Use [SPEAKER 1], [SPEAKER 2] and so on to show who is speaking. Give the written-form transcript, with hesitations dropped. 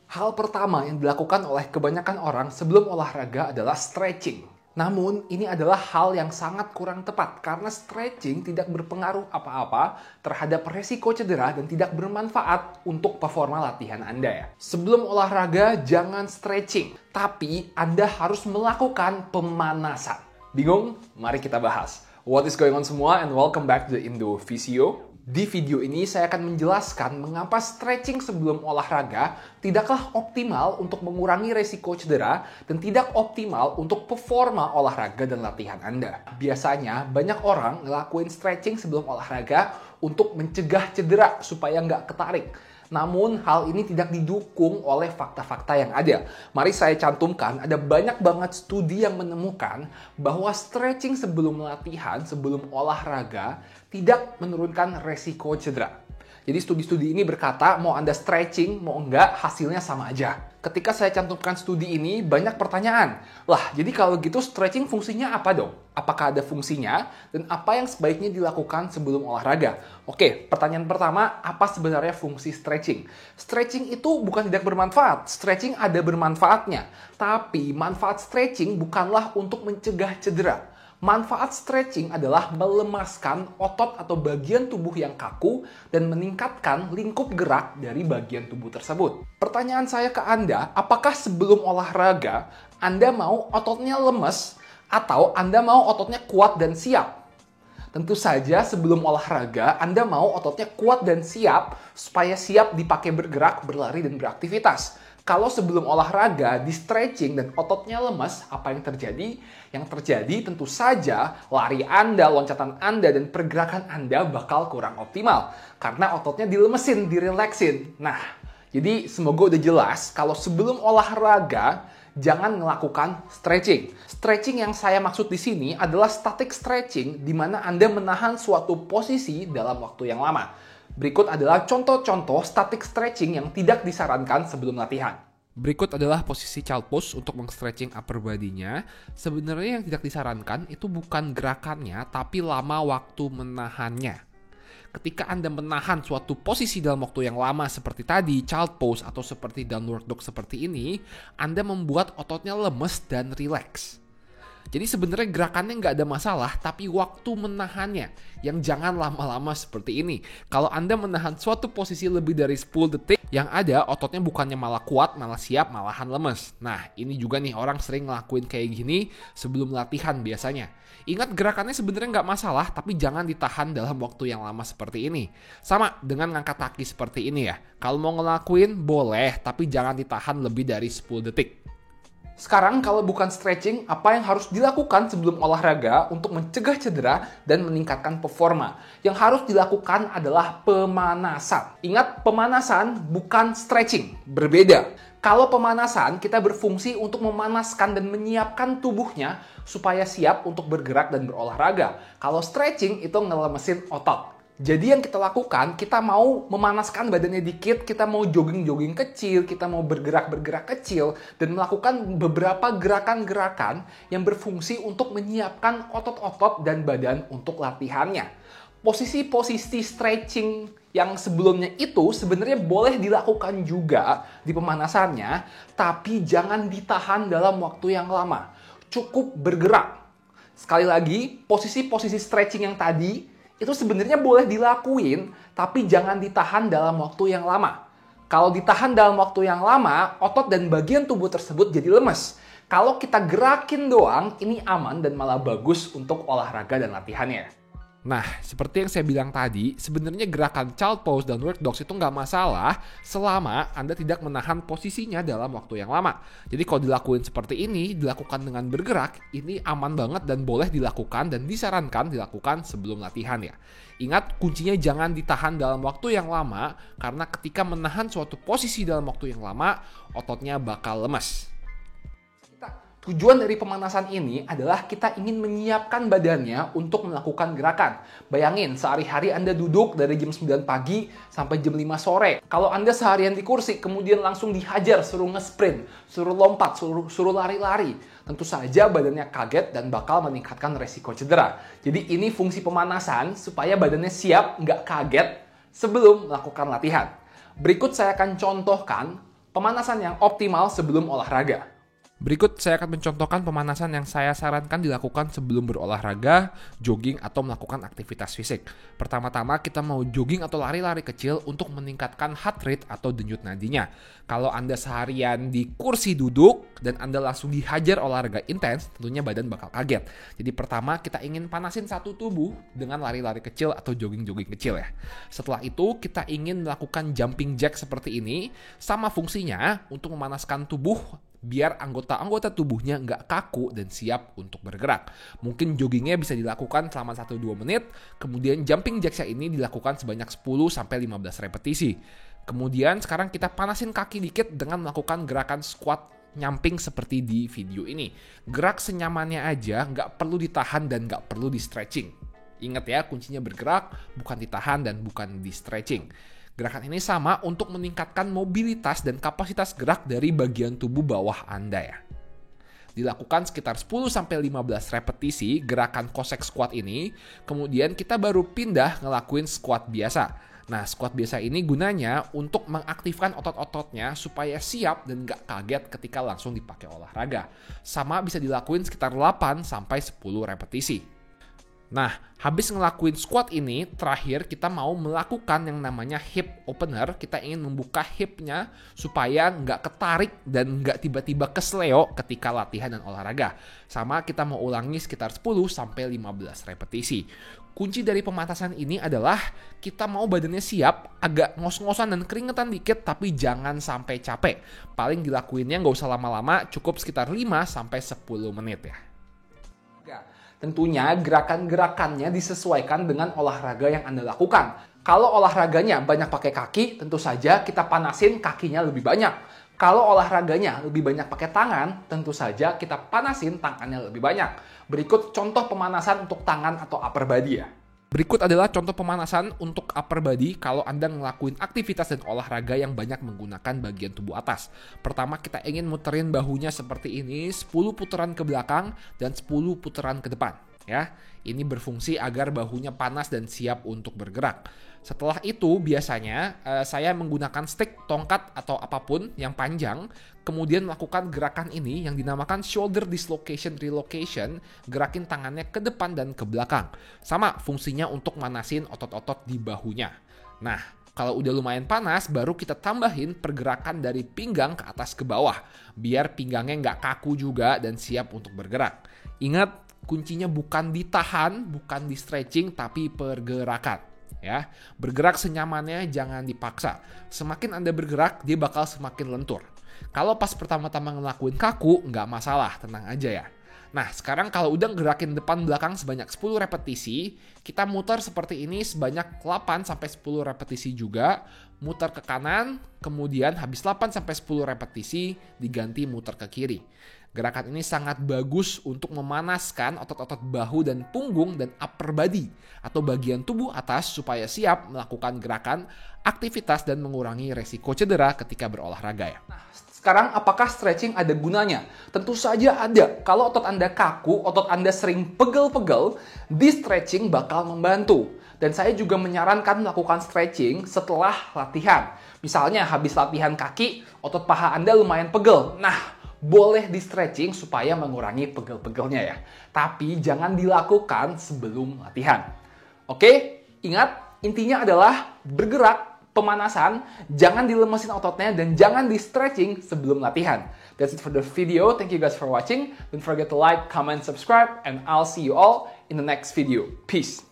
[SPEAKER 1] Hal pertama yang dilakukan oleh kebanyakan orang sebelum olahraga adalah stretching. Namun, ini adalah hal yang sangat kurang tepat karena stretching tidak berpengaruh apa-apa terhadap resiko cedera dan tidak bermanfaat untuk performa latihan Anda ya. Sebelum olahraga, jangan stretching, tapi Anda harus melakukan pemanasan. Bingung? Mari kita bahas. What is going on semua and welcome back to the Indo Physio. Di video ini saya akan menjelaskan mengapa stretching sebelum olahraga tidaklah optimal untuk mengurangi resiko cedera dan tidak optimal untuk performa olahraga dan latihan Anda. Biasanya banyak orang ngelakuin stretching sebelum olahraga untuk mencegah cedera supaya nggak ketarik. Namun hal ini tidak didukung oleh fakta-fakta yang ada. Mari saya cantumkan, ada banyak banget studi yang menemukan bahwa stretching sebelum latihan, sebelum olahraga, tidak menurunkan resiko cedera. Jadi studi-studi ini berkata mau Anda stretching, mau enggak, hasilnya sama aja. Ketika saya cantumkan studi ini, banyak pertanyaan. Lah, jadi kalau gitu stretching fungsinya apa dong? Apakah ada fungsinya? Dan apa yang sebaiknya dilakukan sebelum olahraga? Oke, pertanyaan pertama, apa sebenarnya fungsi stretching? Stretching itu bukan tidak bermanfaat. Stretching ada bermanfaatnya. Tapi manfaat stretching bukanlah untuk mencegah cedera. Manfaat stretching adalah melemaskan otot atau bagian tubuh yang kaku dan meningkatkan lingkup gerak dari bagian tubuh tersebut. Pertanyaan saya ke Anda, apakah sebelum olahraga Anda mau ototnya lemes atau Anda mau ototnya kuat dan siap? Tentu saja sebelum olahraga Anda mau ototnya kuat dan siap supaya siap dipakai bergerak, berlari, dan beraktivitas. Kalau sebelum olahraga di stretching dan ototnya lemas, apa yang terjadi? Yang terjadi tentu saja lari Anda, loncatan Anda, dan pergerakan Anda bakal kurang optimal. Karena ototnya dilemesin, dirileksin. Nah, jadi semoga udah jelas kalau sebelum olahraga jangan melakukan stretching. Stretching yang saya maksud di sini adalah static stretching di mana Anda menahan suatu posisi dalam waktu yang lama. Berikut adalah contoh-contoh static stretching yang tidak disarankan sebelum latihan. Berikut adalah posisi child pose untuk meng-stretching upper body-nya. Sebenarnya yang tidak disarankan itu bukan gerakannya, tapi lama waktu menahannya. Ketika Anda menahan suatu posisi dalam waktu yang lama seperti tadi, child pose atau seperti downward dog seperti ini, Anda membuat ototnya lemes dan rileks. Jadi sebenarnya gerakannya nggak ada masalah, tapi waktu menahannya yang jangan lama-lama seperti ini. Kalau Anda menahan suatu posisi lebih dari 10 detik, yang ada ototnya bukannya malah kuat, malah siap, malahan lemes. Nah, ini juga nih orang sering ngelakuin kayak gini sebelum latihan biasanya. Ingat gerakannya sebenarnya nggak masalah, tapi jangan ditahan dalam waktu yang lama seperti ini. Sama dengan ngangkat kaki seperti ini ya. Kalau mau ngelakuin boleh, tapi jangan ditahan lebih dari 10 detik. Sekarang kalau bukan stretching, apa yang harus dilakukan sebelum olahraga untuk mencegah cedera dan meningkatkan performa? Yang harus dilakukan adalah pemanasan. Ingat, pemanasan bukan stretching, berbeda. Kalau pemanasan, kita berfungsi untuk memanaskan dan menyiapkan tubuhnya supaya siap untuk bergerak dan berolahraga. Kalau stretching itu ngelemesin otot. Jadi yang kita lakukan, kita mau memanaskan badannya dikit, kita mau jogging-jogging kecil, kita mau bergerak-bergerak kecil, dan melakukan beberapa gerakan-gerakan yang berfungsi untuk menyiapkan otot-otot dan badan untuk latihannya. Posisi-posisi stretching yang sebelumnya itu sebenarnya boleh dilakukan juga di pemanasannya, tapi jangan ditahan dalam waktu yang lama. Cukup bergerak. Sekali lagi, posisi-posisi stretching yang tadi itu sebenarnya boleh dilakuin, tapi jangan ditahan dalam waktu yang lama. Kalau ditahan dalam waktu yang lama, otot dan bagian tubuh tersebut jadi lemes. Kalau kita gerakin doang, ini aman dan malah bagus untuk olahraga dan latihannya. Nah, seperti yang saya bilang tadi, sebenarnya gerakan child pose dan downward dogs itu nggak masalah selama Anda tidak menahan posisinya dalam waktu yang lama. Jadi kalau dilakuin seperti ini, dilakukan dengan bergerak, ini aman banget dan boleh dilakukan dan disarankan dilakukan sebelum latihan ya. Ingat, kuncinya jangan ditahan dalam waktu yang lama, karena ketika menahan suatu posisi dalam waktu yang lama, ototnya bakal lemas. Tujuan dari pemanasan ini adalah kita ingin menyiapkan badannya untuk melakukan gerakan. Bayangin, sehari-hari Anda duduk dari jam 9 pagi sampai jam 5 sore. Kalau Anda seharian di kursi, kemudian langsung dihajar, suruh nge-sprint, suruh lompat, suruh lari-lari. Tentu saja badannya kaget dan bakal meningkatkan resiko cedera. Jadi ini fungsi pemanasan supaya badannya siap, nggak kaget sebelum melakukan latihan. Berikut saya akan contohkan Pemanasan yang optimal sebelum olahraga. Berikut saya akan mencontohkan pemanasan yang saya sarankan dilakukan sebelum berolahraga, jogging, atau melakukan aktivitas fisik. Pertama-tama kita mau jogging atau lari-lari kecil untuk meningkatkan heart rate atau denyut nadinya. Kalau Anda seharian di kursi duduk dan Anda langsung dihajar olahraga intens, tentunya badan bakal kaget. Jadi pertama kita ingin panasin satu tubuh dengan lari-lari kecil atau jogging-jogging kecil ya. Setelah itu kita ingin melakukan jumping jack seperti ini, sama fungsinya untuk memanaskan tubuh biar anggota-anggota tubuhnya nggak kaku dan siap untuk bergerak. Mungkin joggingnya bisa dilakukan selama 1-2 menit, kemudian jumping jacksnya ini dilakukan sebanyak 10-15 repetisi. Kemudian sekarang kita panasin kaki dikit dengan melakukan gerakan squat nyamping seperti di video ini. Gerak senyamannya aja, nggak perlu ditahan dan nggak perlu di stretching. Ingat ya, kuncinya bergerak, bukan ditahan dan bukan di stretching. Gerakan ini sama untuk meningkatkan mobilitas dan kapasitas gerak dari bagian tubuh bawah Anda ya. Dilakukan sekitar 10-15 repetisi gerakan Cossack squat ini, kemudian kita baru pindah ngelakuin squat biasa. Nah, squat biasa ini gunanya untuk mengaktifkan otot-ototnya supaya siap dan gak kaget ketika langsung dipakai olahraga. Sama bisa dilakuin sekitar 8-10 repetisi. Nah, habis ngelakuin squat ini, terakhir kita mau melakukan yang namanya hip opener. Kita ingin membuka hipnya supaya nggak ketarik dan nggak tiba-tiba kesleo ketika latihan dan olahraga. Sama kita mau ulangi sekitar 10-15 repetisi. Kunci dari pemanasan ini adalah kita mau badannya siap, agak ngos-ngosan dan keringetan dikit, tapi jangan sampai capek. Paling dilakuinnya nggak usah lama-lama, cukup sekitar 5-10 menit ya. Tentunya gerakan-gerakannya disesuaikan dengan olahraga yang Anda lakukan. Kalau olahraganya banyak pakai kaki, tentu saja kita panasin kakinya lebih banyak. Kalau olahraganya lebih banyak pakai tangan, tentu saja kita panasin tangannya lebih banyak. Berikut contoh pemanasan untuk tangan atau upper body ya. Berikut adalah contoh pemanasan untuk upper body kalau Anda ngelakuin aktivitas dan olahraga yang banyak menggunakan bagian tubuh atas. Pertama kita ingin muterin bahunya seperti ini, 10 putaran ke belakang dan 10 putaran ke depan. Ya, ini berfungsi agar bahunya panas dan siap untuk bergerak. Setelah itu biasanya saya menggunakan stick, tongkat atau apapun yang panjang, kemudian melakukan gerakan ini yang dinamakan shoulder dislocation relocation, gerakin tangannya ke depan dan ke belakang. Sama fungsinya untuk manasin otot-otot di bahunya. Nah, kalau udah lumayan panas, baru kita tambahin pergerakan dari pinggang ke atas ke bawah, biar pinggangnya nggak kaku juga dan siap untuk bergerak. Ingat, kuncinya bukan ditahan, bukan di stretching, tapi pergerakan. Ya, bergerak senyamannya, jangan dipaksa. Semakin Anda bergerak, dia bakal semakin lentur. Kalau pas pertama-tama ngelakuin kaku, nggak masalah, tenang aja ya. Nah, sekarang kalau udah gerakin depan belakang sebanyak 10 repetisi, kita muter seperti ini sebanyak 8-10 repetisi juga. Muter ke kanan, kemudian habis 8-10 repetisi, diganti muter ke kiri. Gerakan ini sangat bagus untuk memanaskan otot-otot bahu dan punggung dan upper body atau bagian tubuh atas supaya siap melakukan gerakan, aktivitas dan mengurangi resiko cedera ketika berolahraga ya. Nah, sekarang apakah stretching ada gunanya? Tentu saja ada. Kalau otot Anda kaku, otot Anda sering pegel-pegel, di stretching bakal membantu. Dan saya juga menyarankan melakukan stretching setelah latihan. Misalnya habis latihan kaki, otot paha Anda lumayan pegel. Nah, boleh di stretching supaya mengurangi pegel-pegelnya ya. Tapi jangan dilakukan sebelum latihan. Oke, ingat intinya adalah bergerak, pemanasan, jangan dilemesin ototnya dan jangan di stretching sebelum latihan. That's it for the video. Thank you guys for watching. Don't forget to like, comment, subscribe, and I'll see you all in the next video. Peace.